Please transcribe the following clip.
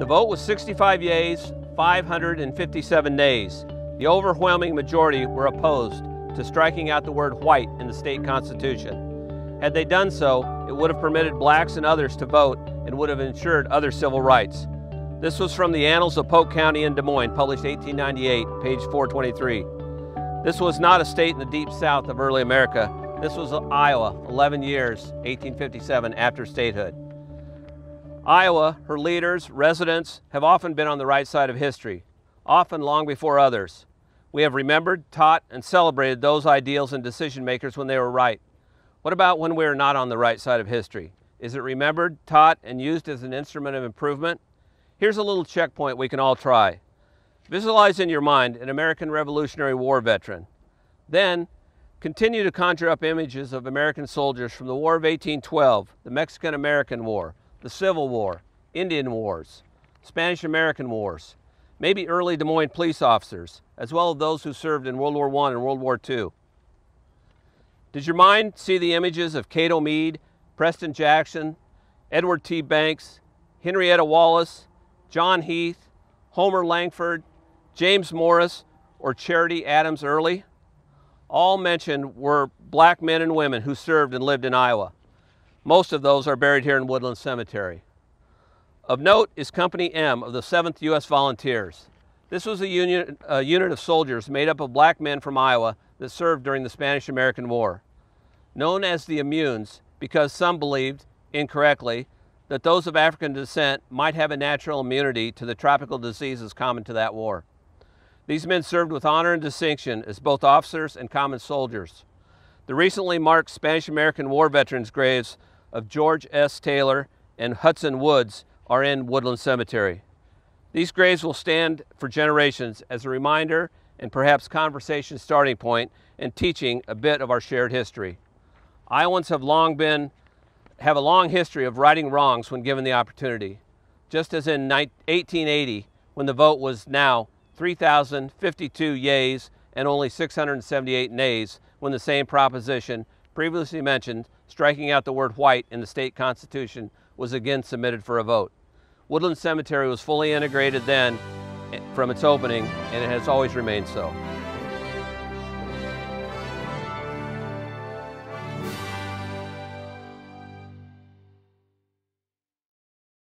The vote was 65 yeas, 557 nays. The overwhelming majority were opposed to striking out the word white in the state constitution. Had they done so, it would have permitted blacks and others to vote and would have ensured other civil rights. This was from the Annals of Polk County in Des Moines, published 1898, page 423. This was not a state in the deep south of early America. This was Iowa, 11 years, 1857, after statehood. Iowa, her leaders, residents, have often been on the right side of history, often long before others. We have remembered, taught, and celebrated those ideals and decision makers when they were right. What about when we are not on the right side of history? Is it remembered, taught, and used as an instrument of improvement? Here's a little checkpoint we can all try. Visualize in your mind an American Revolutionary War veteran. Then, continue to conjure up images of American soldiers from the War of 1812, the Mexican-American War, the Civil War, Indian Wars, Spanish-American Wars, maybe early Des Moines police officers, as well as those who served in World War I and World War II. Did your mind see the images of Cato Meade, Preston Jackson, Edward T. Banks, Henrietta Wallace, John Heath, Homer Langford, James Morris, or Charity Adams Early? All mentioned were black men and women who served and lived in Iowa. Most of those are buried here in Woodland Cemetery. Of note is Company M of the 7th U.S. Volunteers. This was a unit of soldiers made up of black men from Iowa that served during the Spanish-American War. Known as the Immunes because some believed, incorrectly, that those of African descent might have a natural immunity to the tropical diseases common to that war. These men served with honor and distinction as both officers and common soldiers. The recently marked Spanish-American War veterans' graves of George S. Taylor and Hudson Woods are in Woodland Cemetery. These graves will stand for generations as a reminder and perhaps conversation starting point in teaching a bit of our shared history. Iowans have a long history of righting wrongs when given the opportunity, just as in 1880 when the vote was now 3,052 yeas and only 678 nays when the same proposition previously mentioned, striking out the word white in the state constitution, was again submitted for a vote. Woodland Cemetery was fully integrated then from its opening, and it has always remained so.